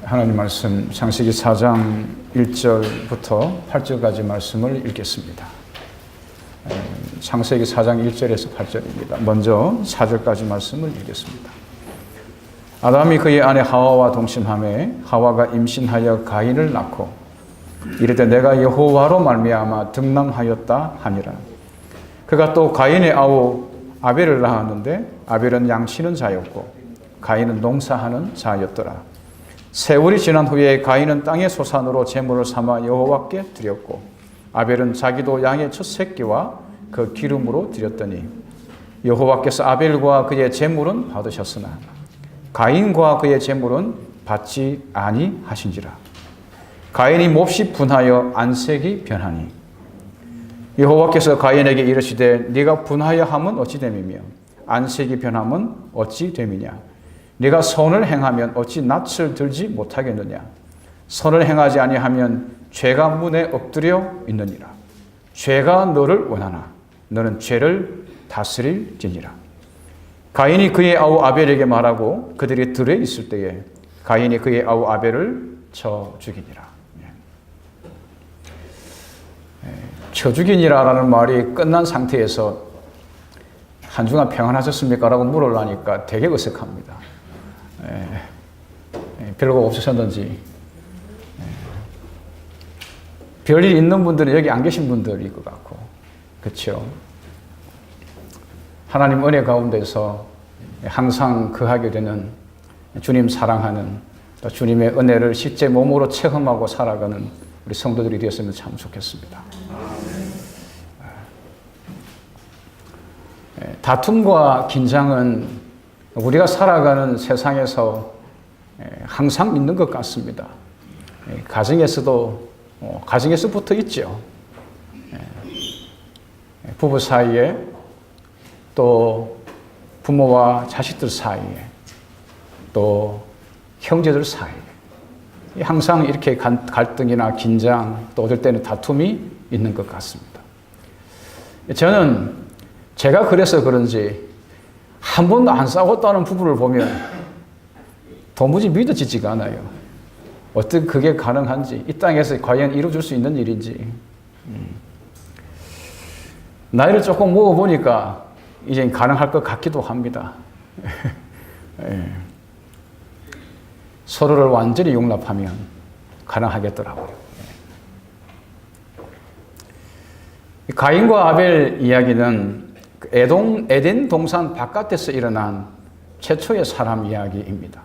하나님 말씀 창세기 4장 1절부터 8절까지 말씀을 읽겠습니다. 창세기 4장 1절에서 8절입니다. 먼저 4절까지 말씀을 읽겠습니다. 아담이 그의 아내 하와와 동침하매 하와가 임신하여 가인을 낳고 이르되 내가 여호와로 말미암아 득남하였다 하니라. 그가 또 가인의 아우 아벨을 낳았는데 아벨은 양치는 자였고 가인은 농사하는 자였더라. 세월이 지난 후에 가인은 땅의 소산으로 제물을 삼아 여호와께 드렸고 아벨은 자기도 양의 첫 새끼와 그 기름으로 드렸더니 여호와께서 아벨과 그의 제물은 받으셨으나 가인과 그의 제물은 받지 아니하신지라. 가인이 몹시 분하여 안색이 변하니 여호와께서 가인에게 이르시되 네가 분하여 함은 어찌 됨이며 안색이 변함은 어찌 됨이냐. 네가 선을 행하면 어찌 낯을 들지 못하겠느냐. 선을 행하지 아니하면 죄가 문에 엎드려 있느니라. 죄가 너를 원하나 너는 죄를 다스릴지니라. 가인이 그의 아우 아벨에게 말하고 그들이 들에 있을 때에 가인이 그의 아우 아벨을 쳐 죽이니라. 쳐 죽이니라라는 말이 끝난 상태에서 한 주간 평안하셨습니까? 라고 물으려니까 되게 어색합니다. 별거 없으셨는지. 별일 있는 분들은 여기 안 계신 분들일 것 같고, 그렇죠? 하나님 은혜 가운데서 항상 거하게 되는 주님 사랑하는 또 주님의 은혜를 실제 몸으로 체험하고 살아가는 우리 성도들이 되었으면 참 좋겠습니다. 다툼과 긴장은 우리가 살아가는 세상에서 항상 있는 것 같습니다. 가정에서부터 있죠. 부부 사이에 또 부모와 자식들 사이에 또 형제들 사이에 항상 이렇게 갈등이나 긴장 또 어떨 때는 다툼이 있는 것 같습니다. 저는 제가 그래서 그런지 한 번도 안 싸웠다는 부부를 보면 도무지 믿어지지가 않아요. 어떻게 그게 가능한지, 이 땅에서 과연 이루어질 수 있는 일인지. 나이를 조금 먹어보니까 이제 가능할 것 같기도 합니다. 서로를 완전히 용납하면 가능하겠더라고요. 가인과 아벨 이야기는 에덴 동산 바깥에서 일어난 최초의 사람 이야기입니다.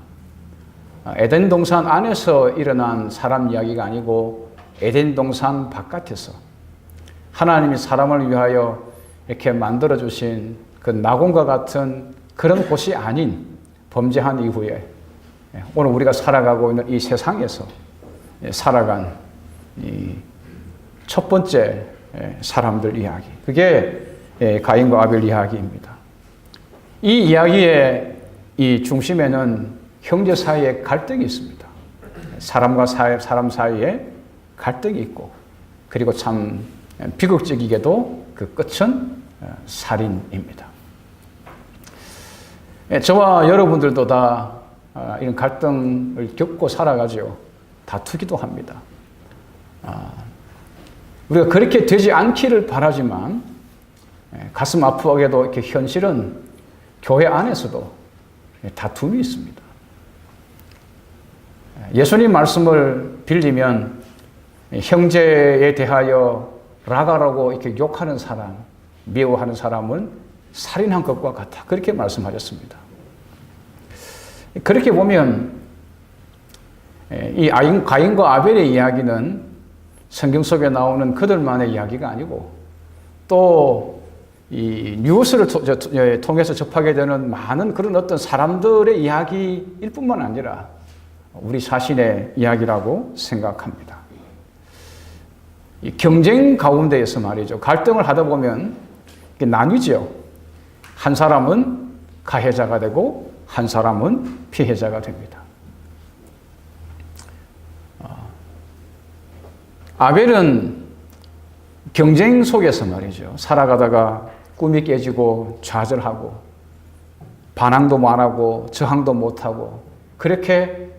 에덴 동산 안에서 일어난 사람 이야기가 아니고 에덴 동산 바깥에서 하나님이 사람을 위하여 이렇게 만들어주신 그 낙원과 같은 그런 곳이 아닌 범죄한 이후에 오늘 우리가 살아가고 있는 이 세상에서 살아간 이 첫 번째 사람들 이야기. 그게 가인과 아벨 이야기입니다. 이 이야기의 이 중심에는 형제 사이에 갈등이 있습니다. 사람 사이에 갈등이 있고 그리고 참 비극적이게도 그 끝은 살인입니다. 저와 여러분들도 다 이런 갈등을 겪고 살아가죠. 다투기도 합니다. 우리가 그렇게 되지 않기를 바라지만 가슴 아프게도 이렇게 현실은 교회 안에서도 다툼이 있습니다. 예수님 말씀을 빌리면 형제에 대하여 라가라고 이렇게 욕하는 사람, 미워하는 사람은 살인한 것과 같다. 그렇게 말씀하셨습니다. 그렇게 보면 이 가인과 아벨의 이야기는 성경 속에 나오는 그들만의 이야기가 아니고 또 이 뉴스를 통해서 접하게 되는 많은 그런 어떤 사람들의 이야기일 뿐만 아니라 우리 자신의 이야기라고 생각합니다. 이 경쟁 가운데에서 말이죠. 갈등을 하다 보면 이게 나뉘죠. 한 사람은 가해자가 되고 한 사람은 피해자가 됩니다. 아벨은 경쟁 속에서 말이죠. 살아가다가 꿈이 깨지고 좌절하고 반항도 말하고 저항도 못하고 그렇게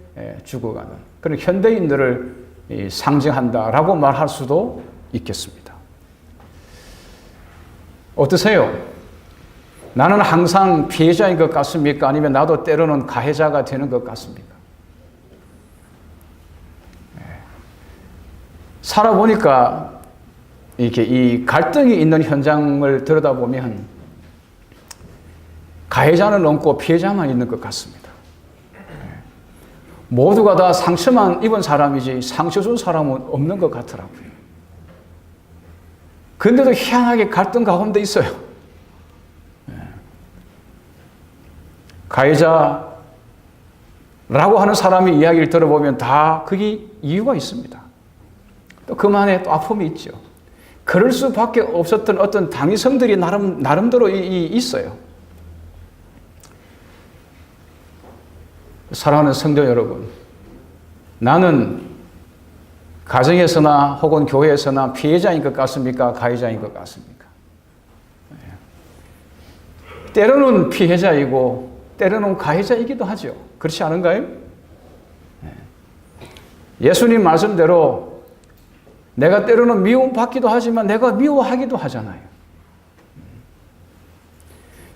죽어가는 그런 현대인들을 상징한다라고 말할 수도 있겠습니다. 어떠세요? 나는 항상 피해자인 것 같습니까? 아니면 나도 때로는 가해자가 되는 것 같습니까? 살아보니까 이렇게 이 갈등이 있는 현장을 들여다보면 가해자는 없고 피해자만 있는 것 같습니다. 모두가 다 상처만 입은 사람이지 상처 준 사람은 없는 것 같더라고요. 그런데도 희한하게 갈등 가운데 있어요. 가해자라고 하는 사람의 이야기를 들어보면 다 그게 이유가 있습니다. 또 그만의 또 아픔이 있죠. 그럴 수밖에 없었던 어떤 당위성들이 나름대로 있어요. 사랑하는 성도 여러분, 나는 가정에서나 혹은 교회에서나 피해자인 것 같습니까? 가해자인 것 같습니까? 때로는 피해자이고 때로는 가해자이기도 하죠. 그렇지 않은가요? 예수님 말씀대로 내가 때로는 미움받기도 하지만 내가 미워하기도 하잖아요.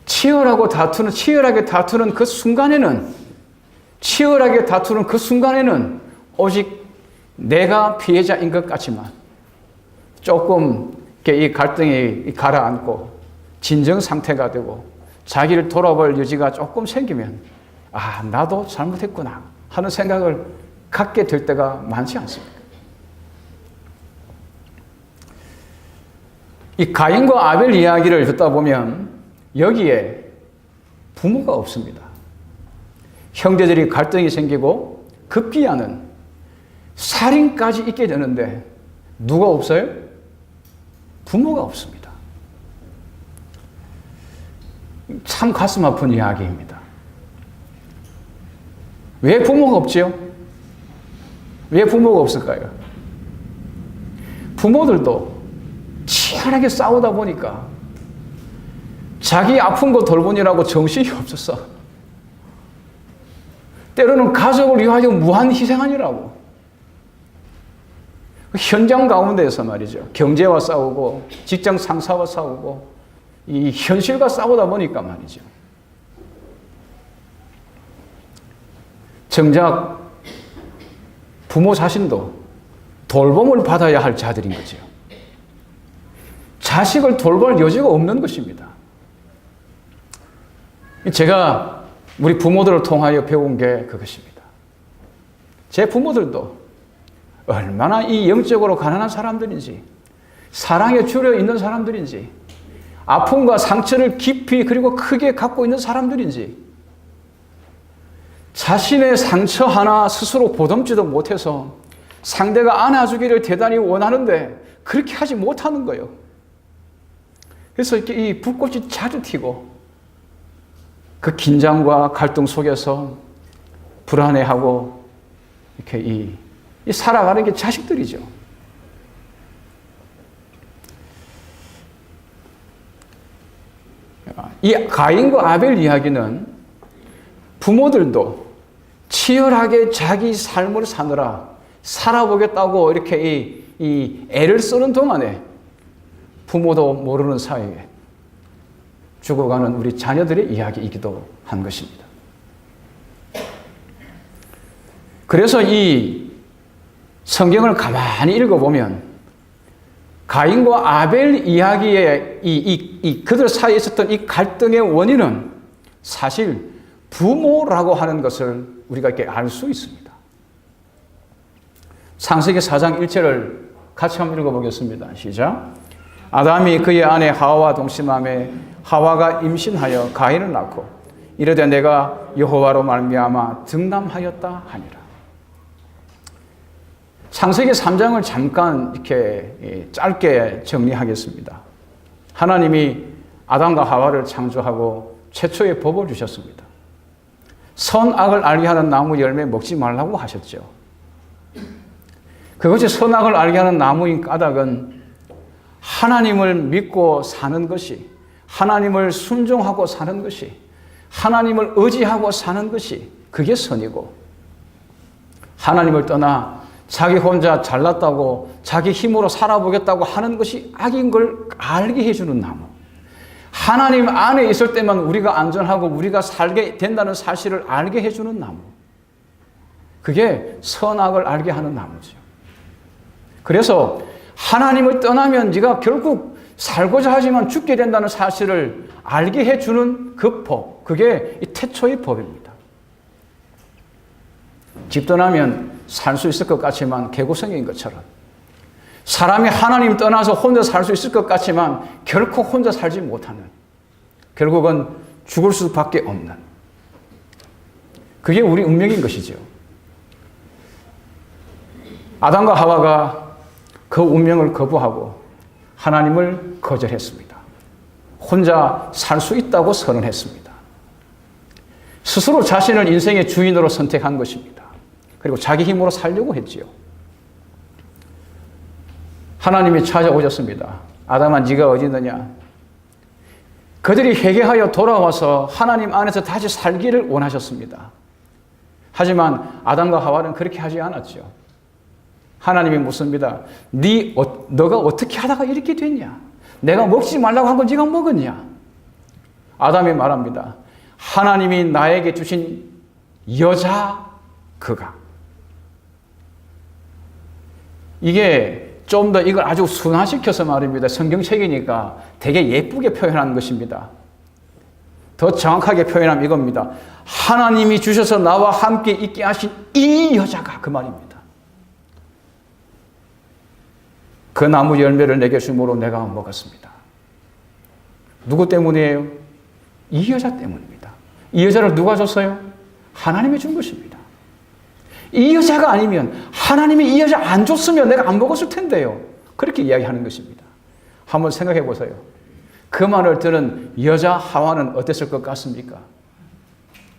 치열하게 다투는 그 순간에는 오직 내가 피해자인 것 같지만 조금 이 갈등이 가라앉고 진정 상태가 되고 자기를 돌아볼 여지가 조금 생기면 나도 잘못했구나 하는 생각을 갖게 될 때가 많지 않습니까? 이 가인과 아벨 이야기를 듣다 보면 여기에 부모가 없습니다. 형제들이 갈등이 생기고 급기야는 살인까지 있게 되는데 누가 없어요? 부모가 없습니다. 참 가슴 아픈 이야기입니다. 왜 부모가 없지요? 왜 부모가 없을까요? 부모들도 치열하게 싸우다 보니까 자기 아픈 거 돌보느라고 정신이 없었어. 때로는 가족을 위하여 무한 희생하느라고. 현장 가운데에서 말이죠. 경제와 싸우고 직장 상사와 싸우고 이 현실과 싸우다 보니까 말이죠. 정작 부모 자신도 돌봄을 받아야 할 자들인 거죠. 자식을 돌볼 여지가 없는 것입니다. 제가 우리 부모들을 통하여 배운 게 그것입니다. 제 부모들도 얼마나 이 영적으로 가난한 사람들인지, 사랑에 줄여 있는 사람들인지, 아픔과 상처를 깊이 그리고 크게 갖고 있는 사람들인지, 자신의 상처 하나 스스로 보듬지도 못해서 상대가 안아주기를 대단히 원하는데 그렇게 하지 못하는 거예요. 그래서 이렇게 이 불꽃이 자주 튀고 그 긴장과 갈등 속에서 불안해하고 이렇게 이 살아가는 게 자식들이죠. 이 가인과 아벨 이야기는 부모들도 치열하게 자기 삶을 사느라 살아보겠다고 이렇게 이 애를 쓰는 동안에 부모도 모르는 사이에 죽어가는 우리 자녀들의 이야기이기도 한 것입니다. 그래서 이 성경을 가만히 읽어보면 가인과 아벨 이야기의 그들 사이에 있었던 이 갈등의 원인은 사실 부모라고 하는 것을 우리가 이렇게 알 수 있습니다. 창세기 4장 1절을 같이 한번 읽어보겠습니다. 시작. 아담이 그의 아내 하와와 동침하매 하와가 임신하여 가인을 낳고 이르되 내가 여호와로 말미암아 등남하였다 하니라. 창세기 3장을 잠깐 이렇게 짧게 정리하겠습니다. 하나님이 아담과 하와를 창조하고 최초의 법을 주셨습니다. 선악을 알게 하는 나무 열매 먹지 말라고 하셨죠. 그것이 선악을 알게 하는 나무인 까닭은 하나님을 믿고 사는 것이, 하나님을 순종하고 사는 것이, 하나님을 의지하고 사는 것이 그게 선이고, 하나님을 떠나 자기 혼자 잘났다고 자기 힘으로 살아보겠다고 하는 것이 악인 걸 알게 해주는 나무. 하나님 안에 있을 때만 우리가 안전하고 우리가 살게 된다는 사실을 알게 해주는 나무. 그게 선악을 알게 하는 나무죠. 그래서 하나님을 떠나면 네가 결국 살고자 하지만 죽게 된다는 사실을 알게 해주는 그 법. 그게 이 태초의 법입니다. 집 떠나면 살 수 있을 것 같지만 개고생인 것처럼 사람이 하나님 떠나서 혼자 살 수 있을 것 같지만 결코 혼자 살지 못하는, 결국은 죽을 수밖에 없는, 그게 우리 운명인 것이죠. 아담과 하와가 그 운명을 거부하고 하나님을 거절했습니다. 혼자 살 수 있다고 선언했습니다. 스스로 자신을 인생의 주인으로 선택한 것입니다. 그리고 자기 힘으로 살려고 했지요. 하나님이 찾아오셨습니다. 아담아, 네가 어디 있느냐? 그들이 회개하여 돌아와서 하나님 안에서 다시 살기를 원하셨습니다. 하지만 아담과 하와는 그렇게 하지 않았죠. 하나님이 묻습니다. 너가 어떻게 하다가 이렇게 됐냐? 내가 먹지 말라고 한 건 네가 먹었냐? 아담이 말합니다. 하나님이 나에게 주신 여자 그가. 이게 좀 더 이걸 아주 순화시켜서 말입니다. 성경책이니까 되게 예쁘게 표현한 것입니다. 더 정확하게 표현하면 이겁니다. 하나님이 주셔서 나와 함께 있게 하신 이 여자가, 그 말입니다. 그 나무 열매를 내게 주므로 내가 먹었습니다. 누구 때문이에요? 이 여자 때문입니다. 이 여자를 누가 줬어요? 하나님이 준 것입니다. 이 여자가 아니면, 하나님이 이 여자 안 줬으면 내가 안 먹었을 텐데요. 그렇게 이야기하는 것입니다. 한번 생각해 보세요. 그 말을 들은 여자 하와는 어땠을 것 같습니까?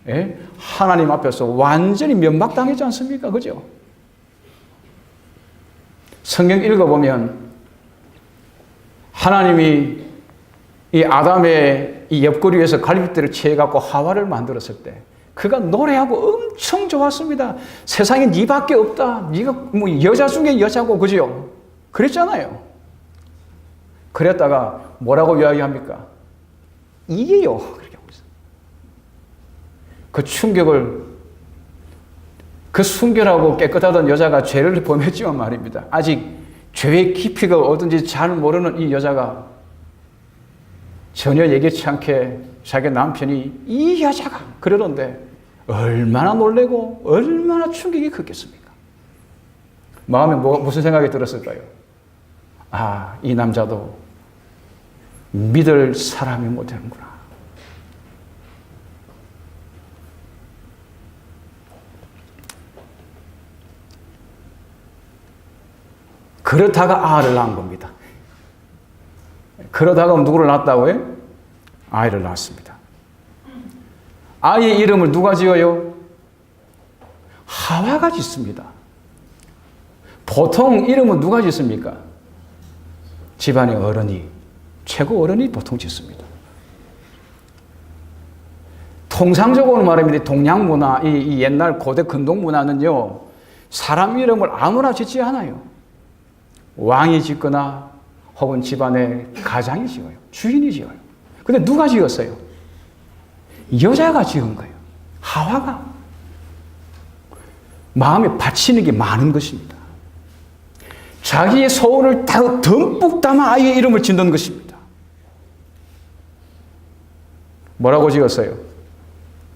예? 하나님 앞에서 완전히 면박당했지 않습니까? 그죠? 성경 읽어보면 하나님이 이 아담의 이 옆구리에서 갈빗대를 취해갖고 하와를 만들었을 때 그가 노래하고 엄청 좋았습니다. 세상에 네밖에 없다. 네가 뭐 여자 중에 여자고, 그죠? 그랬잖아요. 그랬다가 뭐라고 이야기합니까? 이게요. 그렇게 하고 있어요. 그 충격을, 그 순결하고 깨끗하던 여자가 죄를 범했지만 말입니다. 아직 죄의 깊이가 어딘지 잘 모르는 이 여자가 전혀 예기치 않게 자기 남편이 이 여자가 그러던데 얼마나 놀래고 얼마나 충격이 컸겠습니까? 마음에 무슨 생각이 들었을까요? 아, 이 남자도 믿을 사람이 못 되는구나. 그렇다가 아를 낳은 겁니다. 그러다가 누구를 낳았다고요? 아이를 낳았습니다. 아이의 이름을 누가 지어요? 하와가 짓습니다. 보통 이름은 누가 짓습니까? 집안의 어른이, 최고 어른이 보통 짓습니다. 통상적으로 말하면 동양 문화, 이 옛날 고대 근동 문화는요, 사람 이름을 아무나 짓지 않아요. 왕이 짓거나 혹은 집안의 가장이 지어요. 주인이 지어요. 근데 누가 지었어요? 여자가 지은 거예요. 하와가. 마음에 바치는 게 많은 것입니다. 자기의 소원을 듬뿍 담아 아이의 이름을 짓는 것입니다. 뭐라고 지었어요?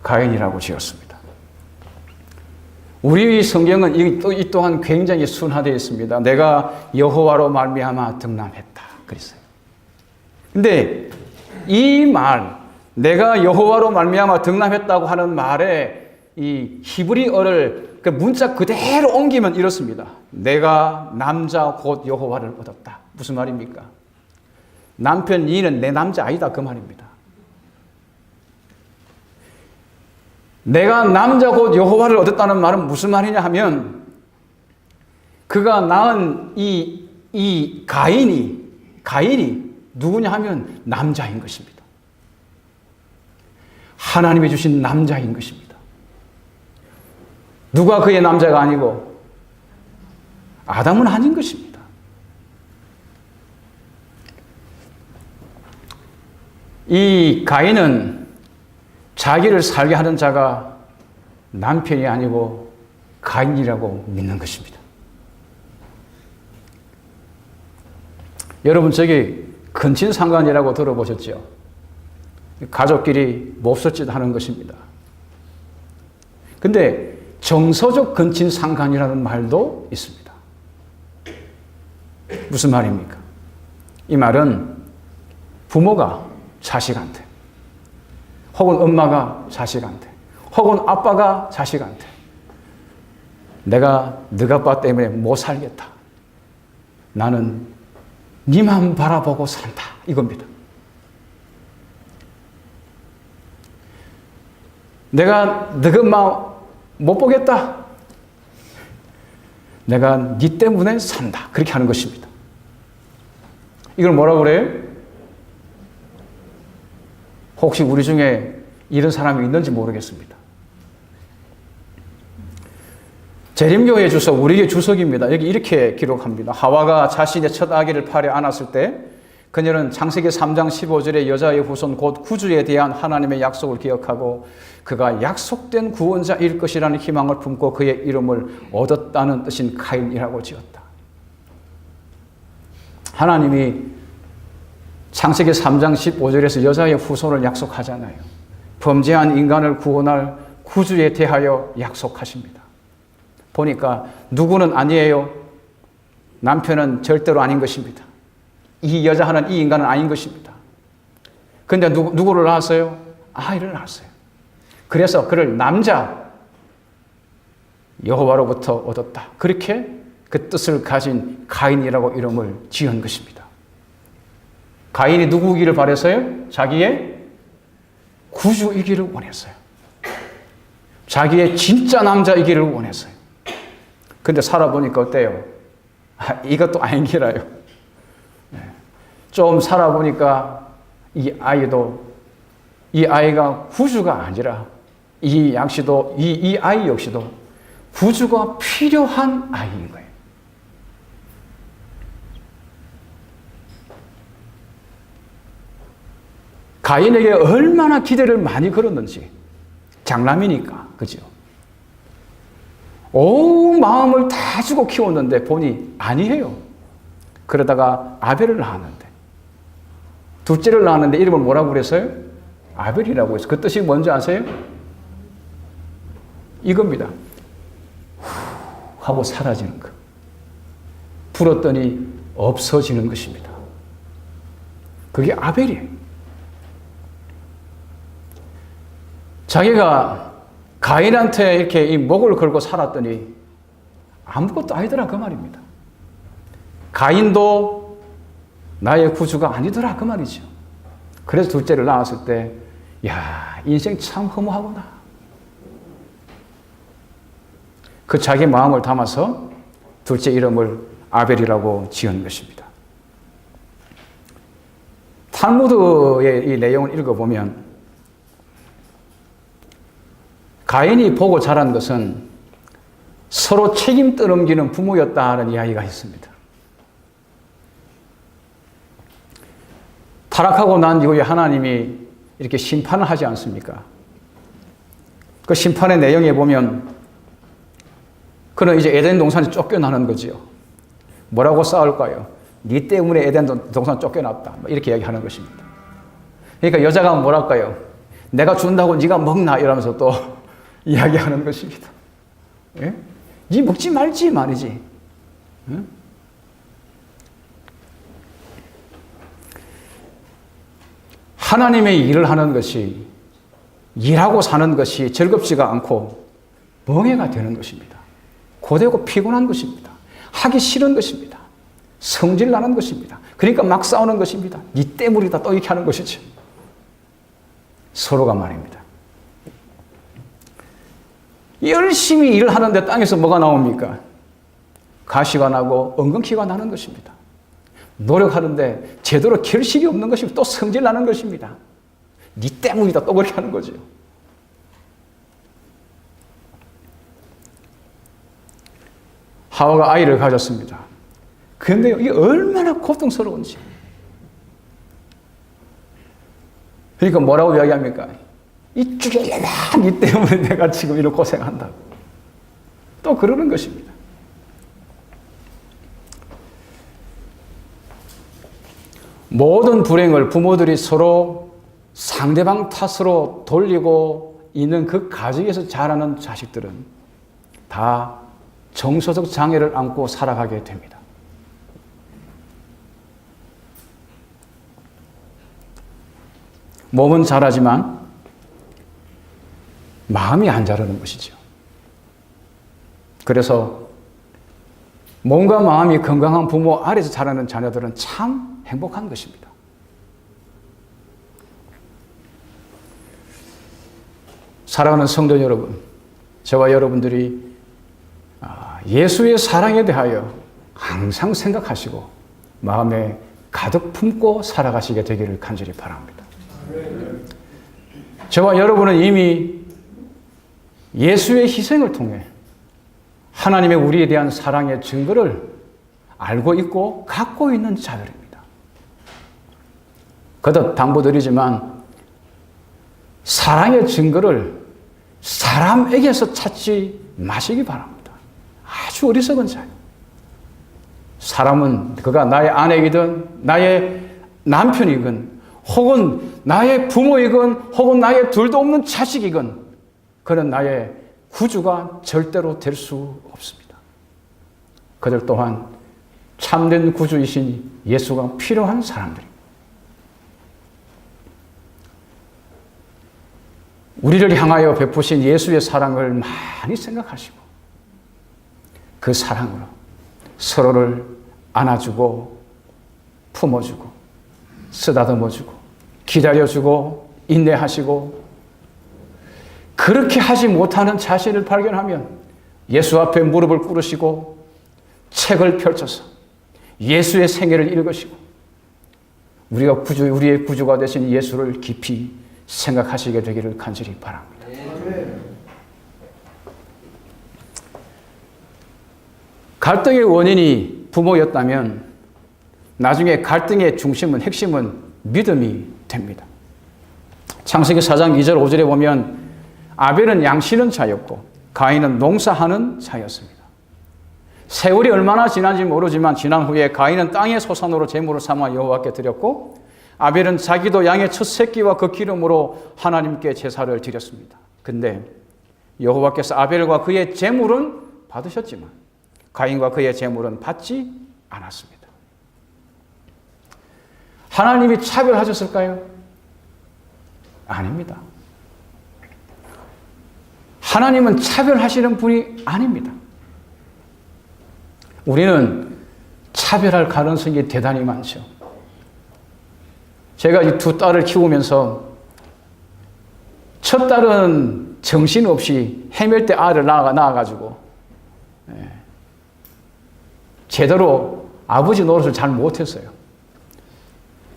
가인이라고 지었습니다. 우리 성경은 이 또한 굉장히 순화되어 있습니다. 내가 여호와로 말미암아 등남했다. 그랬어요. 근데 이 말, 내가 여호와로 말미암아 등남했다고 하는 말에 이 히브리어를 그 문자 그대로 옮기면 이렇습니다. 내가 남자 곧 여호와를 얻었다. 무슨 말입니까? 남편 이는 내 남자 아니다. 그 말입니다. 내가 남자 곧 여호와를 얻었다는 말은 무슨 말이냐 하면 그가 낳은 이 가인이 누구냐 하면 남자인 것입니다. 하나님이 주신 남자인 것입니다. 누가 그의 남자가 아니고 아담은 아닌 것입니다. 이 가인은 자기를 살게 하는 자가 남편이 아니고 가인이라고 믿는 것입니다. 여러분, 저기 근친상간이라고 들어보셨죠? 가족끼리 몹쓸 짓 하는 것입니다. 근데 정서적 근친상간이라는 말도 있습니다. 무슨 말입니까? 이 말은 부모가 자식한테, 혹은 엄마가 자식한테, 혹은 아빠가 자식한테 내가 너 아빠 때문에 못 살겠다. 나는 니만 바라보고 산다. 이겁니다. 내가 너 엄마 못 보겠다. 내가 니 때문에 산다. 그렇게 하는 것입니다. 이걸 뭐라고 그래요? 혹시 우리 중에 이런 사람이 있는지 모르겠습니다. 재림교회 주석, 우리의 주석입니다. 여기 이렇게 기록합니다. 하와가 자신의 첫 아기를 팔에 안았을 때 그녀는 창세기 3장 15절의 여자의 후손 곧 구주에 대한 하나님의 약속을 기억하고 그가 약속된 구원자일 것이라는 희망을 품고 그의 이름을 얻었다는 뜻인 가인이라고 지었다. 하나님이 창세기 3장 15절에서 여자의 후손을 약속하잖아요. 범죄한 인간을 구원할 구주에 대하여 약속하십니다. 보니까 누구는 아니에요. 남편은 절대로 아닌 것입니다. 이 여자는 이 인간은 아닌 것입니다. 그런데 누구를 낳았어요? 아이를 낳았어요. 그래서 그를 남자 여호와로부터 얻었다. 그렇게 그 뜻을 가진 가인이라고 이름을 지은 것입니다. 가인이 누구이기를 바랬어요? 자기의 구주이기를 원했어요. 자기의 진짜 남자이기를 원했어요. 근데 살아보니까 어때요? 이것도 아닌기라요. 좀 살아보니까 이 아이가 구주가 아니라 이 아이 역시도 구주가 필요한 아이인 거예요. 가인에게 얼마나 기대를 많이 걸었는지. 장남이니까, 그죠? 온 마음을 다 주고 키웠는데 보니 아니에요. 그러다가 아벨을 낳았는데, 둘째를 낳았는데 이름을 뭐라고 그랬어요? 아벨이라고 했어요. 그 뜻이 뭔지 아세요? 이겁니다. 후 하고 사라지는 것. 불었더니 없어지는 것입니다. 그게 아벨이에요. 자기가 가인한테 이렇게 이 목을 걸고 살았더니 아무것도 아니더라 그 말입니다. 가인도 나의 구주가 아니더라 그 말이죠. 그래서 둘째를 낳았을 때 야, 인생 참 허무하구나. 그 자기 마음을 담아서 둘째 이름을 아벨이라고 지은 것입니다. 탈무드의 이 내용을 읽어보면 가인이 보고 자란 것은 서로 책임 떠넘기는 부모였다는 이야기가 있습니다. 타락하고 난 이후에 하나님이 이렇게 심판을 하지 않습니까? 그 심판의 내용에 보면 그는 이제 에덴 동산에 쫓겨나는 거지요. 뭐라고 싸울까요? 네 때문에 에덴 동산 쫓겨났다. 이렇게 이야기하는 것입니다. 그러니까 여자가 뭐랄까요? 내가 준다고 네가 먹나? 이러면서 또 이야기하는 것입니다. 예? 네 먹지 말지 말이지. 예? 하나님의 일을 하는 것이, 일하고 사는 것이 즐겁지가 않고 멍해가 되는 것입니다. 고되고 피곤한 것입니다. 하기 싫은 것입니다. 성질 나는 것입니다. 그러니까 막 싸우는 것입니다. 네 때문이다 또 이렇게 하는 것이죠. 서로가 말입니다. 열심히 일을 하는데 땅에서 뭐가 나옵니까? 가시가 나고 엉겅퀴가 나는 것입니다. 노력하는데 제대로 결실이 없는 것입니다. 또 성질 나는 것입니다. 네 때문이다 또 그렇게 하는 거죠. 하와가 아이를 가졌습니다. 그런데 이게 얼마나 고통스러운지. 그러니까 뭐라고 이야기합니까? 이 쭈gel라기 때문에 내가 지금 이런 고생한다고. 또 그러는 것입니다. 모든 불행을 부모들이 서로 상대방 탓으로 돌리고 있는 그 가정에서 자라는 자식들은 다 정서적 장애를 안고 살아가게 됩니다. 몸은 자라지만 마음이 안 자라는 것이죠. 그래서 몸과 마음이 건강한 부모 아래에서 자라는 자녀들은 참 행복한 것입니다. 사랑하는 성도 여러분, 저와 여러분들이 예수의 사랑에 대하여 항상 생각하시고 마음에 가득 품고 살아가시게 되기를 간절히 바랍니다. 저와 여러분은 이미 예수의 희생을 통해 하나님의 우리에 대한 사랑의 증거를 알고 있고 갖고 있는 자들입니다. 거듭 당부드리지만 사랑의 증거를 사람에게서 찾지 마시기 바랍니다. 아주 어리석은 자예요. 사람은 그가 나의 아내이든 나의 남편이건 혹은 나의 부모이건 혹은 나의 둘도 없는 자식이건 그는 나의 구주가 절대로 될 수 없습니다. 그들 또한 참된 구주이신 예수가 필요한 사람들입니다. 우리를 향하여 베푸신 예수의 사랑을 많이 생각하시고 그 사랑으로 서로를 안아주고 품어주고 쓰다듬어주고 기다려주고 인내하시고 그렇게 하지 못하는 자신을 발견하면 예수 앞에 무릎을 꿇으시고 책을 펼쳐서 예수의 생애를 읽으시고 우리의 구주가 되신 예수를 깊이 생각하시게 되기를 간절히 바랍니다. 갈등의 원인이 부모였다면 나중에 갈등의 중심은 핵심은 믿음이 됩니다. 창세기 4장 2절 5절에 보면 아벨은 양치는 자였고 가인은 농사하는 자였습니다. 세월이 얼마나 지난지 모르지만 지난 후에 가인은 땅의 소산으로 제물을 삼아 여호와께 드렸고 아벨은 자기도 양의 첫 새끼와 그 기름으로 하나님께 제사를 드렸습니다. 근데 여호와께서 아벨과 그의 제물은 받으셨지만 가인과 그의 제물은 받지 않았습니다. 하나님이 차별하셨을까요? 아닙니다. 하나님은 차별하시는 분이 아닙니다. 우리는 차별할 가능성이 대단히 많죠. 제가 이 두 딸을 키우면서 첫 딸은 정신없이 헤맬 때 아를 낳아가지고 제대로 아버지 노릇을 잘 못했어요.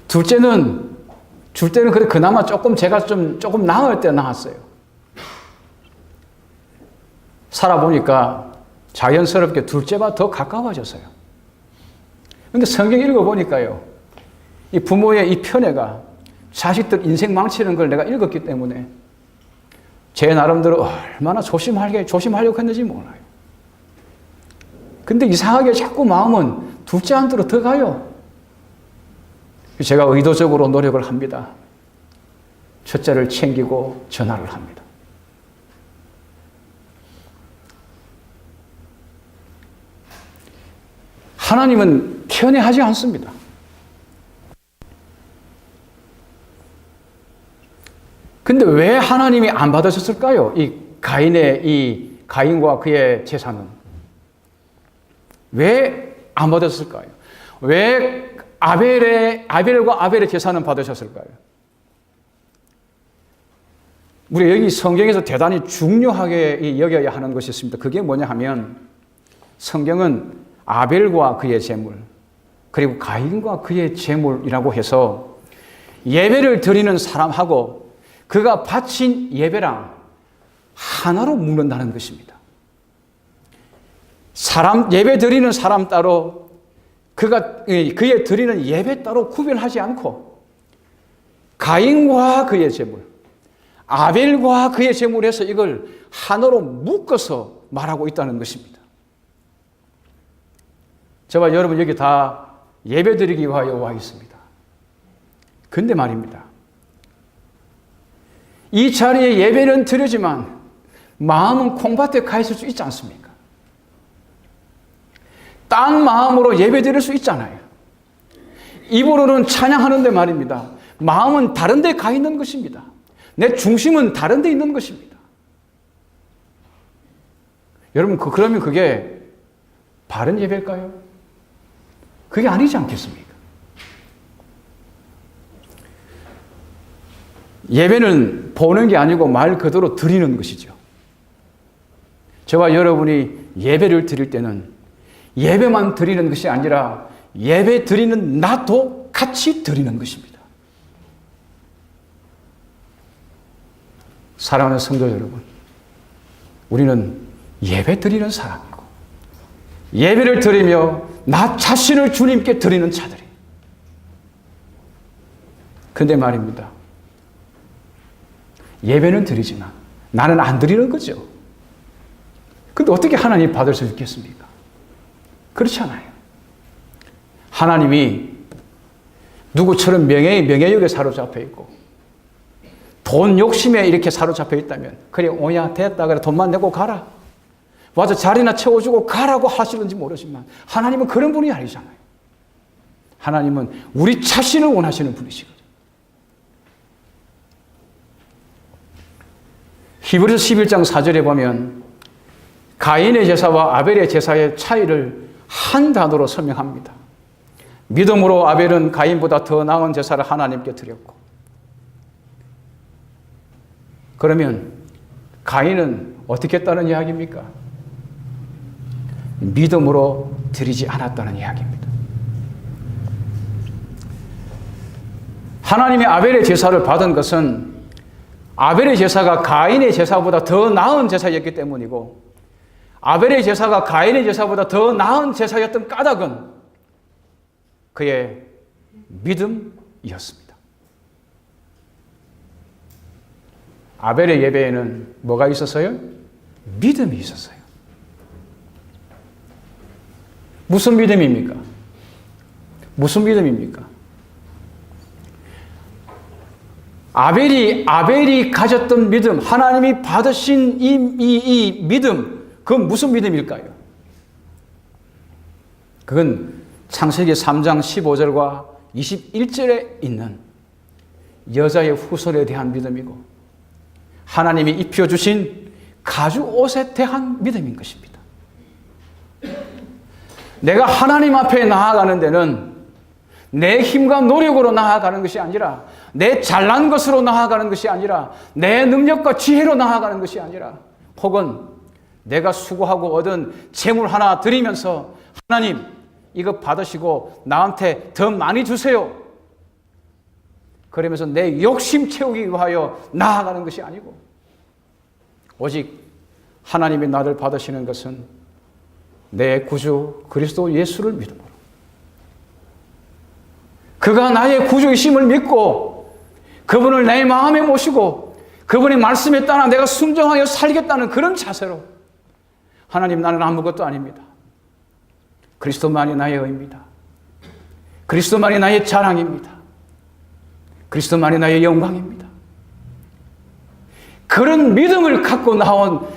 둘째는 그나마 제가 조금 나을 때 낳았어요. 살아보니까 자연스럽게 둘째가 더 가까워졌어요. 그런데 성경 읽어보니까요, 이 부모의 이 편애가 자식들 인생 망치는 걸 내가 읽었기 때문에 제 나름대로 얼마나 조심하려고 했는지 몰라요. 근데 이상하게 자꾸 마음은 둘째한테로 더 가요. 제가 의도적으로 노력을 합니다. 첫째를 챙기고 전화를 합니다. 하나님은 편애하지 않습니다. 근데 왜 하나님이 안 받으셨을까요? 이 가인과 그의 제사는 왜 안 받으셨을까요? 왜 아벨과 아벨의 제사는 받으셨을까요? 우리 여기 성경에서 대단히 중요하게 여겨야 하는 것이 있습니다. 그게 뭐냐 하면 성경은 아벨과 그의 제물 그리고 가인과 그의 제물이라고 해서 예배를 드리는 사람하고 그가 바친 예배랑 하나로 묶는다는 것입니다. 사람 예배 드리는 사람 따로 그의 드리는 예배 따로 구별하지 않고 가인과 그의 제물, 아벨과 그의 제물에서 이걸 하나로 묶어서 말하고 있다는 것입니다. 저와 여러분 여기 다 예배 드리기 위하여 와 있습니다. 근데 말입니다. 이 자리에 예배는 드리지만 마음은 콩밭에 가 있을 수 있지 않습니까? 딴 마음으로 예배 드릴 수 있잖아요. 입으로는 찬양하는데 말입니다. 마음은 다른 데 가 있는 것입니다. 내 중심은 다른 데 있는 것입니다. 여러분, 그러면 그게 바른 예배일까요? 그게 아니지 않겠습니까? 예배는 보는 게 아니고 말 그대로 드리는 것이죠. 저와 여러분이 예배를 드릴 때는 예배만 드리는 것이 아니라 예배 드리는 나도 같이 드리는 것입니다. 사랑하는 성도 여러분, 우리는 예배 드리는 사람이고 예배를 드리며 나 자신을 주님께 드리는 자들이. 근데 말입니다. 예배는 드리지만 나는 안 드리는 거죠. 근데 어떻게 하나님 받을 수 있겠습니까? 그렇지 않아요. 하나님이 누구처럼 명예욕에 사로잡혀 있고 돈 욕심에 이렇게 사로잡혀 있다면 그래 오냐 됐다 그래 돈만 내고 가라. 와서 자리나 채워주고 가라고 하시는지 모르지만 하나님은 그런 분이 아니잖아요. 하나님은 우리 자신을 원하시는 분이시거든요. 히브리서 11장 4절에 보면 가인의 제사와 아벨의 제사의 차이를 한 단어로 설명합니다. 믿음으로 아벨은 가인보다 더 나은 제사를 하나님께 드렸고, 그러면 가인은 어떻게 했다는 이야기입니까? 믿음으로 드리지 않았다는 이야기입니다. 하나님이 아벨의 제사를 받은 것은 아벨의 제사가 가인의 제사보다 더 나은 제사였기 때문이고, 아벨의 제사가 가인의 제사보다 더 나은 제사였던 까닭은 그의 믿음이었습니다. 아벨의 예배에는 뭐가 있었어요? 믿음이 있었어요. 무슨 믿음입니까? 무슨 믿음입니까? 아벨이 가졌던 믿음, 하나님이 받으신 이 믿음, 그건 무슨 믿음일까요? 그건 창세기 3장 15절과 21절에 있는 여자의 후손에 대한 믿음이고 하나님이 입혀주신 가죽옷에 대한 믿음인 것입니다. 내가 하나님 앞에 나아가는 데는 내 힘과 노력으로 나아가는 것이 아니라, 내 잘난 것으로 나아가는 것이 아니라, 내 능력과 지혜로 나아가는 것이 아니라, 혹은 내가 수고하고 얻은 재물 하나 드리면서 하나님 이거 받으시고 나한테 더 많이 주세요. 그러면서 내 욕심 채우기 위하여 나아가는 것이 아니고, 오직 하나님이 나를 받으시는 것은 내 구주 그리스도 예수를 믿음으로, 그가 나의 구주이심을 믿고 그분을 내 마음에 모시고 그분의 말씀에 따라 내가 순종하여 살겠다는 그런 자세로, 하나님 나는 아무것도 아닙니다. 그리스도만이 나의 의입니다. 그리스도만이 나의 자랑입니다. 그리스도만이 나의 영광입니다. 그런 믿음을 갖고 나온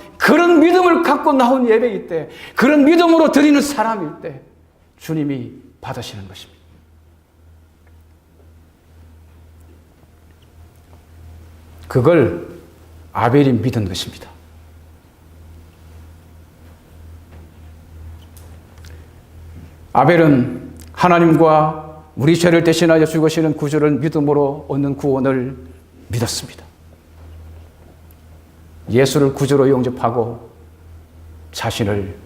예배일 때, 그런 믿음으로 드리는 사람일 때 주님이 받으시는 것입니다. 그걸 아벨이 믿은 것입니다. 아벨은 하나님과 우리 죄를 대신하여 죽으시는 구주를 믿음으로 얻는 구원을 믿었습니다. 예수를 구주로 영접하고 자신을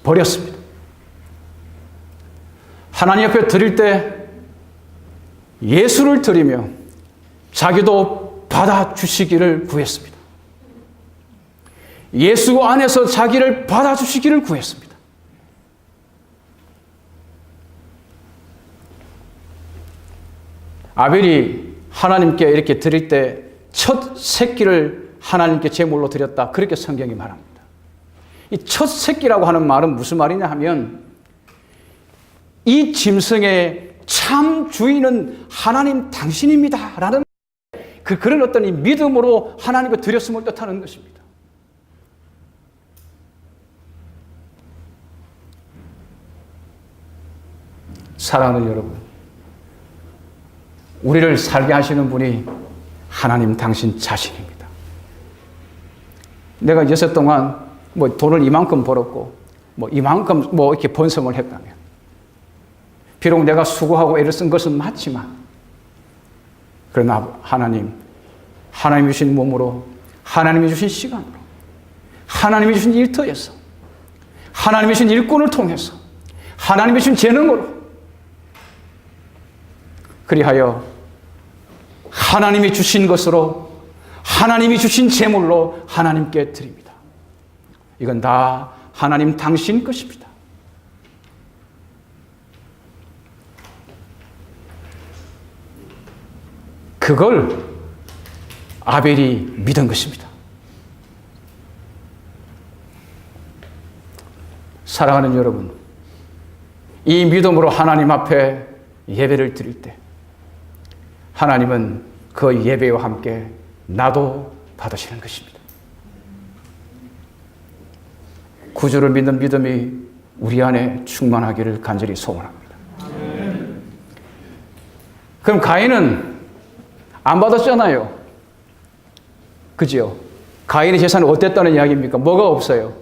버렸습니다. 하나님 앞에 드릴 때 예수를 드리며 자기도 받아주시기를 구했습니다. 예수 안에서 자기를 받아주시기를 구했습니다. 아벨이 하나님께 이렇게 드릴 때 첫 새끼를 하나님께 제물로 드렸다. 그렇게 성경이 말합니다. 이 첫 새끼라고 하는 말은 무슨 말이냐 하면 이 짐승의 참 주인은 하나님 당신입니다. 라는 그런 어떤 이 믿음으로 하나님께 드렸음을 뜻하는 것입니다. 사랑하는 여러분, 우리를 살게 하시는 분이 하나님 당신 자신입니다. 내가 6해 동안 돈을 이만큼 벌었고, 이만큼 이렇게 번성을 했다면, 비록 내가 수고하고 애를 쓴 것은 맞지만, 그러나 하나님이 주신 몸으로, 하나님이 주신 시간으로, 하나님이 주신 일터에서, 하나님이 주신 일꾼을 통해서, 하나님이 주신 재능으로, 그리하여 하나님이 주신 것으로, 하나님이 주신 재물로 하나님께 드립니다. 이건 다 하나님 당신 것입니다. 그걸 아벨이 믿은 것입니다. 사랑하는 여러분, 이 믿음으로 하나님 앞에 예배를 드릴 때 하나님은 그 예배와 함께 나도 받으시는 것입니다. 구주를 믿는 믿음이 우리 안에 충만하기를 간절히 소원합니다. 그럼 가인은 안 받았잖아요. 그죠? 가인의 재산은 어땠다는 이야기입니까? 뭐가 없어요?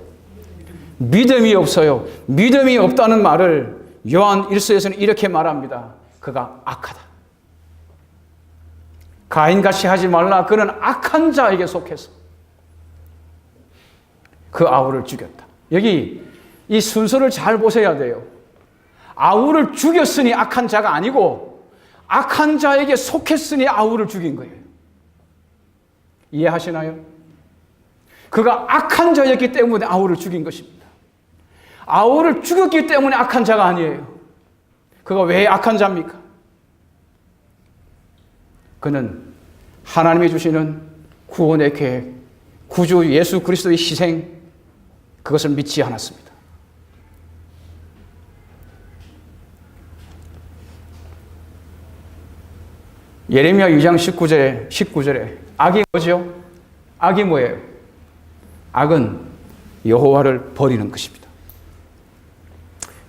믿음이 없어요. 믿음이 없다는 말을 요한 1서에서는 이렇게 말합니다. 그가 악하다. 가인같이 하지 말라. 그는 악한 자에게 속해서 그 아우를 죽였다. 여기 이 순서를 잘 보셔야 돼요. 아우를 죽였으니 악한 자가 아니고 악한 자에게 속했으니 아우를 죽인 거예요. 이해하시나요? 그가 악한 자였기 때문에 아우를 죽인 것입니다. 아우를 죽였기 때문에 악한 자가 아니에요. 그가 왜 악한 자입니까? 그는 하나님이 주시는 구원의 계획, 구주 예수 그리스도의 희생, 그것을 믿지 않았습니다. 예레미야 2장 19절에 악이 뭐죠? 악이 뭐예요? 악은 여호와를 버리는 것입니다.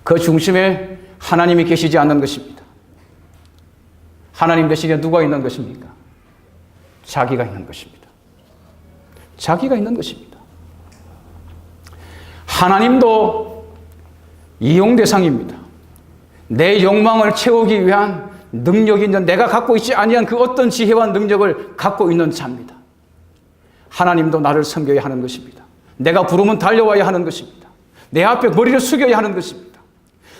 그 중심에 하나님이 계시지 않는 것입니다. 하나님 대신에 누가 있는 것입니까? 자기가 있는 것입니다. 자기가 있는 것입니다. 하나님도 이용 대상입니다. 내 욕망을 채우기 위한 능력이 있는, 내가 갖고 있지 아니한 그 어떤 지혜와 능력을 갖고 있는 자입니다. 하나님도 나를 섬겨야 하는 것입니다. 내가 부르면 달려와야 하는 것입니다. 내 앞에 머리를 숙여야 하는 것입니다.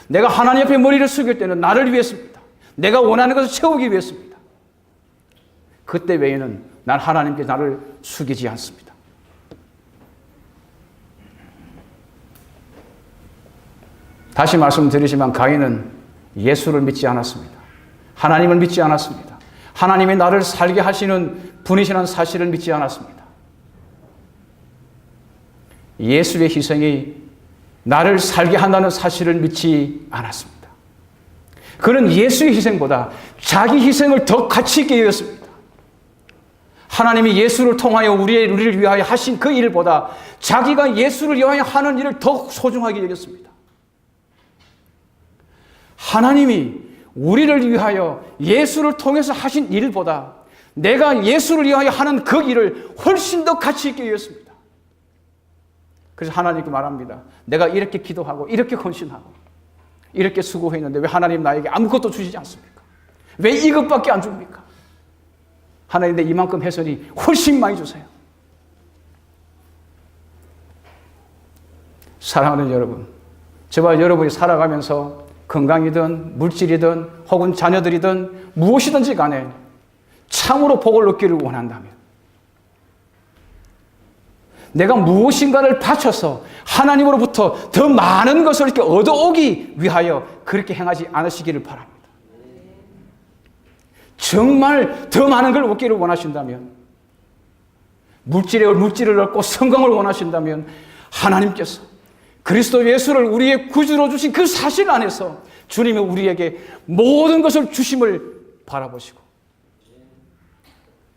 내가 하나님 앞에 머리를 숙일 때는 나를 위해서입니다. 내가 원하는 것을 채우기 위해서입니다. 그때 외에는 난 하나님께 나를 숙이지 않습니다. 다시 말씀드리지만 가인은 예수를 믿지 않았습니다. 하나님을 믿지 않았습니다. 하나님이 나를 살게 하시는 분이시라는 사실을 믿지 않았습니다. 예수의 희생이 나를 살게 한다는 사실을 믿지 않았습니다. 그는 예수의 희생보다 자기 희생을 더 가치 있게 여겼습니다. 하나님이 예수를 통하여 우리를 위하여 하신 그 일보다 자기가 예수를 위하여 하는 일을 더 소중하게 여겼습니다. 하나님이 우리를 위하여 예수를 통해서 하신 일보다 내가 예수를 위하여 하는 그 일을 훨씬 더 가치 있게 여겼습니다. 그래서 하나님께 말합니다. 내가 이렇게 기도하고 이렇게 헌신하고 이렇게 수고했는데 왜 하나님 나에게 아무것도 주시지 않습니까? 왜 이것밖에 안 줍니까? 하나님 내 이만큼 했으니 훨씬 많이 주세요. 사랑하는 여러분, 저와 여러분이 살아가면서 건강이든 물질이든 혹은 자녀들이든 무엇이든지 간에 참으로 복을 얻기를 원한다면 내가 무엇인가를 바쳐서 하나님으로부터 더 많은 것을 이렇게 얻어오기 위하여 그렇게 행하지 않으시기를 바랍니다. 정말 더 많은 걸 얻기를 원하신다면, 물질을 얻고 성공을 원하신다면 하나님께서 그리스도 예수를 우리의 구주로 주신 그 사실 안에서 주님이 우리에게 모든 것을 주심을 바라보시고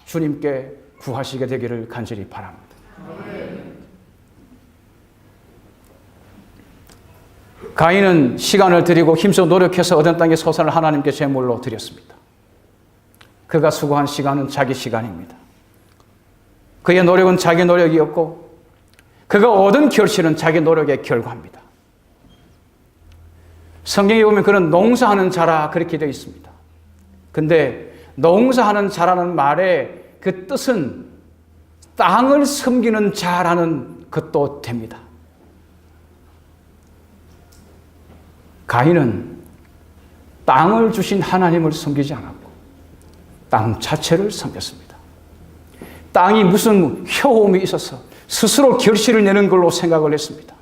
주님께 구하시게 되기를 간절히 바랍니다. 가인은 시간을 들이고 힘써 노력해서 얻은 땅의 소산을 하나님께 제물로 드렸습니다. 그가 수고한 시간은 자기 시간입니다. 그의 노력은 자기 노력이었고 그가 얻은 결실은 자기 노력의 결과입니다. 성경에 보면 그는 농사하는 자라 그렇게 되어 있습니다. 근데 농사하는 자라는 말의 그 뜻은 땅을 섬기는 자라는 것도 됩니다. 가인은 땅을 주신 하나님을 섬기지 않았고 땅 자체를 섬겼습니다. 땅이 무슨 효험이 있어서 스스로 결실을 내는 걸로 생각을 했습니다.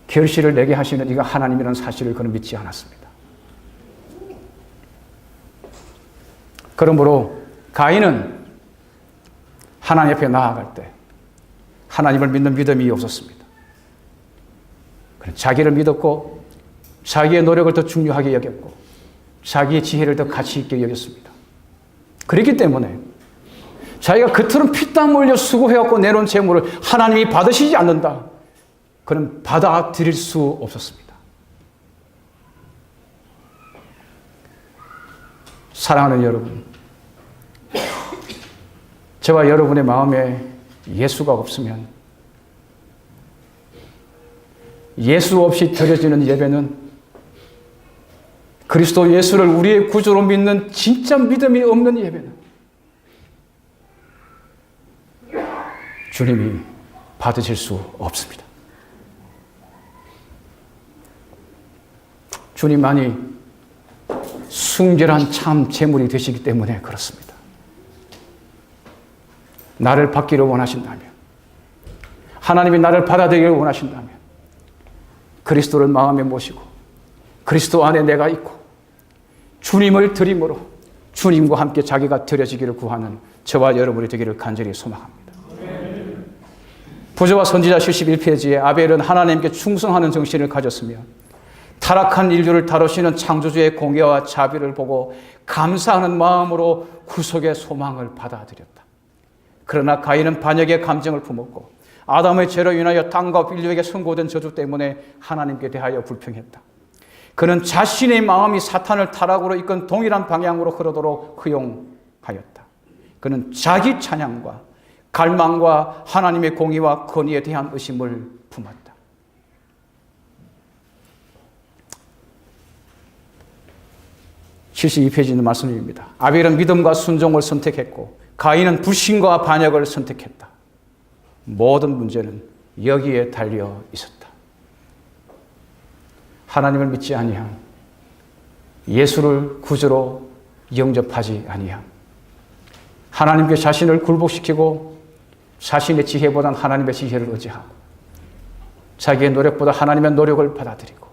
결실을 내게 하시는 이가 하나님이라는 사실을 그는 믿지 않았습니다. 그러므로 가인은 하나님 앞에 나아갈 때 하나님을 믿는 믿음이 없었습니다. 자기를 믿었고 자기의 노력을 더 중요하게 여겼고 자기의 지혜를 더 가치 있게 여겼습니다. 그렇기 때문에 자기가 겉으로는 피땀 흘려 수고해갖고 내놓은 재물을 하나님이 받으시지 않는다. 그는 받아들일 수 없었습니다. 사랑하는 여러분, 저와 여러분의 마음에 예수가 없으면 예수 없이 드려지는 예배는 그리스도 예수를 우리의 구주로 믿는 진짜 믿음이 없는 예배는 주님이 받으실 수 없습니다. 주님만이 순결한 참 제물이 되시기 때문에 그렇습니다. 나를 받기를 원하신다면, 하나님이 나를 받아들이기를 원하신다면 그리스도를 마음에 모시고 그리스도 안에 내가 있고 주님을 드림으로 주님과 함께 자기가 드려지기를 구하는 저와 여러분이 되기를 간절히 소망합니다. 부조와 선지자 71페이지에 아벨은 하나님께 충성하는 정신을 가졌으며 타락한 인류를 다루시는 창조주의 공의와 자비를 보고 감사하는 마음으로 구속의 소망을 받아들였다. 그러나 가인은 반역의 감정을 품었고 아담의 죄로 인하여 땅과 인류에게 선고된 저주 때문에 하나님께 대하여 불평했다. 그는 자신의 마음이 사탄을 타락으로 이끈 동일한 방향으로 흐르도록 허용하였다. 그는 자기 찬양과 갈망과 하나님의 공의와 권위에 대한 의심을 품었다. (72페이지는) 말씀입니다. 아벨은 믿음과 순종을 선택했고 가인은 불신과 반역을 선택했다. 모든 문제는 여기에 달려 있었다. 하나님을 믿지 아니함, 예수를 구주로 영접하지 아니함, 하나님께 자신을 굴복시키고 자신의 지혜보다는 하나님의 지혜를 의지하고 자기의 노력보다 하나님의 노력을 받아들이고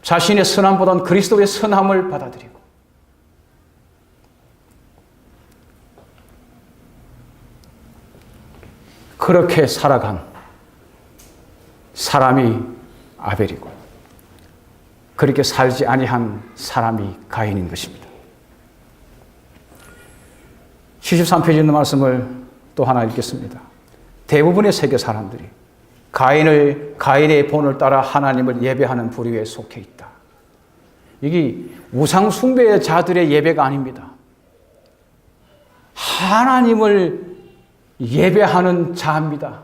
자신의 선함보다는 그리스도의 선함을 받아들이고 그렇게 살아간 사람이 아벨이고 그렇게 살지 아니한 사람이 가인인 것입니다. 73페이지에 있는 말씀을 또 하나 읽겠습니다. 대부분의 세계 사람들이 가인의 본을 따라 하나님을 예배하는 부류에 속해 있다. 이게 우상 숭배의 자들의 예배가 아닙니다. 하나님을 예배하는 자입니다.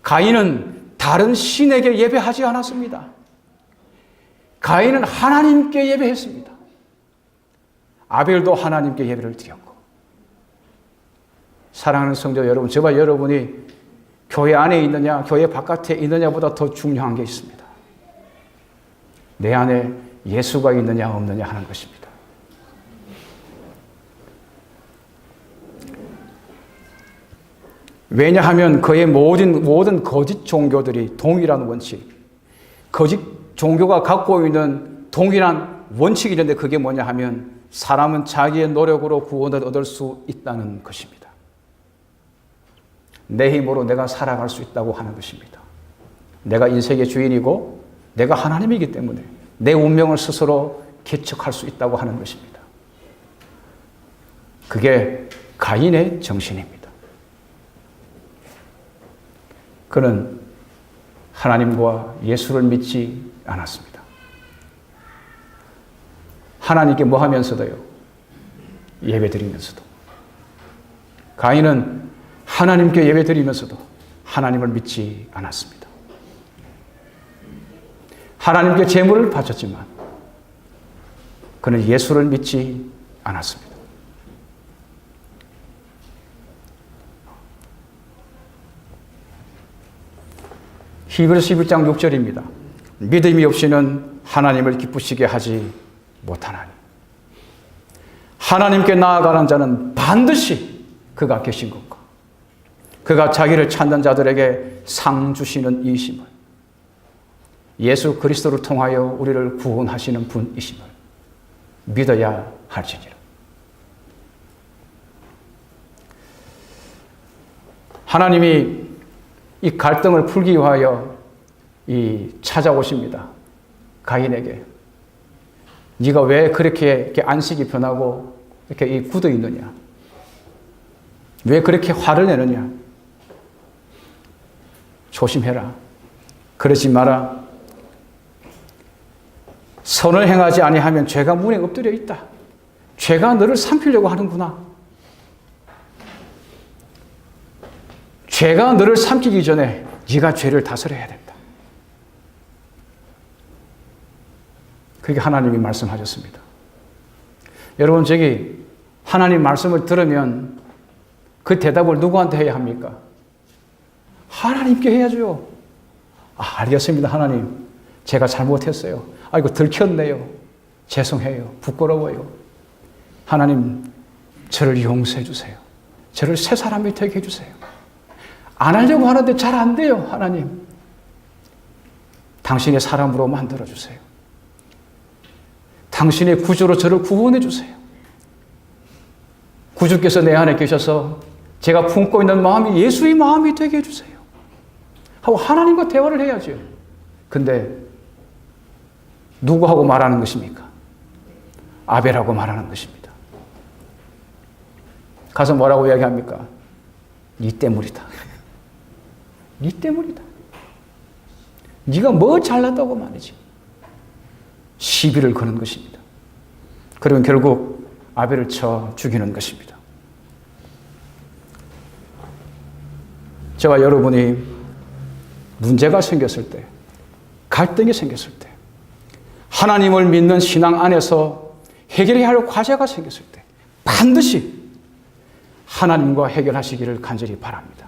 가인은 다른 신에게 예배하지 않았습니다. 가인은 하나님께 예배했습니다. 아벨도 하나님께 예배를 드렸고, 사랑하는 성도 여러분, 저와 여러분이 교회 안에 있느냐 교회 바깥에 있느냐보다 더 중요한 게 있습니다. 내 안에 예수가 있느냐 없느냐 하는 것입니다. 왜냐하면 그의 모든 거짓 종교들이 동일한 원칙, 거짓 종교가 갖고 있는 동일한 원칙이 있는데 그게 뭐냐 하면 사람은 자기의 노력으로 구원을 얻을 수 있다는 것입니다. 내 힘으로 내가 살아갈 수 있다고 하는 것입니다. 내가 인생의 주인이고 내가 하나님이기 때문에 내 운명을 스스로 개척할 수 있다고 하는 것입니다. 그게 가인의 정신입니다. 그는 하나님과 예수를 믿지 않았습니다. 하나님께 뭐 하면서도요? 예배 드리면서도. 가인은 하나님께 예배 드리면서도 하나님을 믿지 않았습니다. 하나님께 제물을 바쳤지만 그는 예수를 믿지 않았습니다. 히브리서 11장 6절입니다. 믿음이 없이는 하나님을 기쁘시게 하지 못하나니 하나님께 나아가는 자는 반드시 그가 계신 것과 그가 자기를 찾는 자들에게 상 주시는 이심을 예수 그리스도를 통하여 우리를 구원하시는 분이심을 믿어야 할지니라. 하나님이 이 갈등을 풀기 위하여 찾아오십니다. 가인에게. 네가 왜 그렇게 안식이 변하고 이렇게 굳어 있느냐? 왜 그렇게 화를 내느냐? 조심해라. 그러지 마라. 선을 행하지 아니하면 죄가 문에 엎드려 있다. 죄가 너를 삼키려고 하는구나. 죄가 너를 삼키기 전에 네가 죄를 다스려야 된다. 그렇게 하나님이 말씀하셨습니다. 여러분, 저기 하나님 말씀을 들으면 그 대답을 누구한테 해야 합니까? 하나님께 해야죠. 알겠습니다, 하나님. 제가 잘못했어요. 아이고, 들켰네요. 죄송해요. 부끄러워요. 하나님, 저를 용서해 주세요. 저를 새 사람이 되게 해주세요. 안 하려고 하는데 잘 안 돼요, 하나님. 당신의 사람으로 만들어주세요. 당신의 구주로 저를 구원해 주세요. 구주께서 내 안에 계셔서 제가 품고 있는 마음이 예수의 마음이 되게 해주세요. 하고 하나님과 대화를 해야죠. 근데 누구하고 말하는 것입니까? 아벨하고 말하는 것입니다. 가서 뭐라고 이야기합니까? 네 때문이다. 네 때문이다. 네가 뭐 잘났다고 말이지. 시비를 거는 것입니다. 그러면 결국 아벨을 쳐 죽이는 것입니다. 저와 여러분이 문제가 생겼을 때, 갈등이 생겼을 때, 하나님을 믿는 신앙 안에서 해결해야 할 과제가 생겼을 때 반드시 하나님과 해결하시기를 간절히 바랍니다.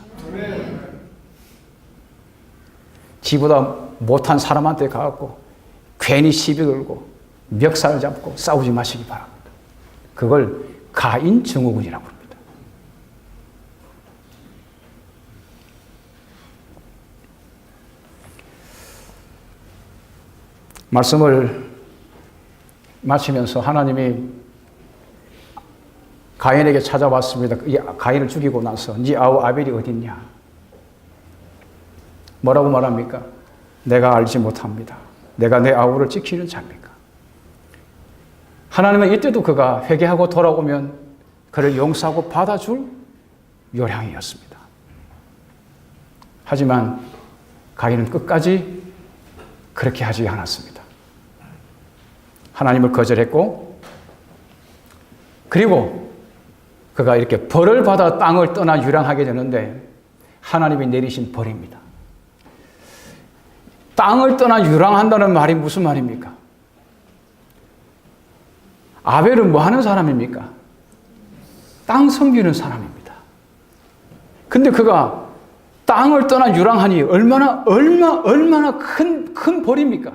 지보다 못한 사람한테 가갖고 괜히 시비 걸고 멱살 잡고 싸우지 마시기 바랍니다. 그걸 가인 증후군이라고 합니다. 말씀을 마치면서 하나님이 가인에게 찾아왔습니다. 가인을 죽이고 나서 네 아우 아벨이 어디 있냐? 뭐라고 말합니까? 내가 알지 못합니다. 내가 내 아우를 지키는 자입니까? 하나님은 이때도 그가 회개하고 돌아오면 그를 용서하고 받아줄 요량이었습니다. 하지만 가인은 끝까지 그렇게 하지 않았습니다. 하나님을 거절했고, 그리고 그가 이렇게 벌을 받아 땅을 떠나 유랑하게 되는데 하나님이 내리신 벌입니다. 땅을 떠나 유랑한다는 말이 무슨 말입니까? 아벨은 뭐 하는 사람입니까? 땅 섬기는 사람입니다. 근데 그가 땅을 떠나 유랑하니 얼마나 큰 벌입니까?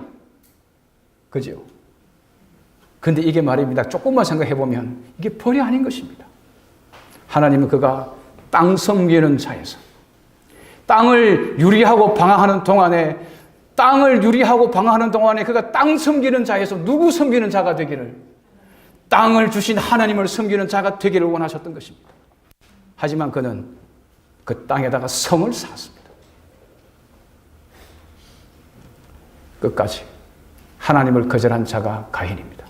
그죠? 근데 이게 말입니다. 조금만 생각해 보면 이게 벌이 아닌 것입니다. 하나님은 그가 땅 섬기는 자에서 땅을 유리하고 방황하는 동안에 땅을 유리하고 방어하는 동안에 그가 땅 섬기는 자에서 누구 섬기는 자가 되기를, 땅을 주신 하나님을 섬기는 자가 되기를 원하셨던 것입니다. 하지만 그는 그 땅에다가 성을 쌓았습니다. 끝까지 하나님을 거절한 자가 가인입니다.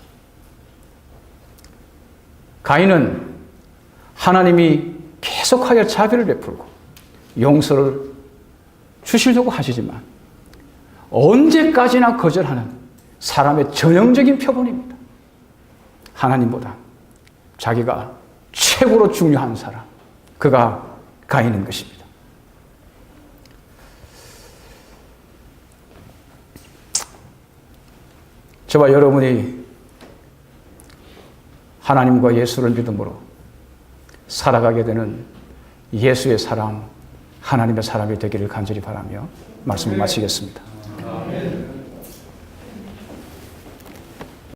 가인은 하나님이 계속하여 자비를 베풀고 용서를 주시려고 하시지만 언제까지나 거절하는 사람의 전형적인 표본입니다. 하나님보다 자기가 최고로 중요한 사람, 그가 가인인 것입니다. 저와 여러분이 하나님과 예수를 믿음으로 살아가게 되는 예수의 사람, 하나님의 사람이 되기를 간절히 바라며 말씀을 마치겠습니다. 아멘.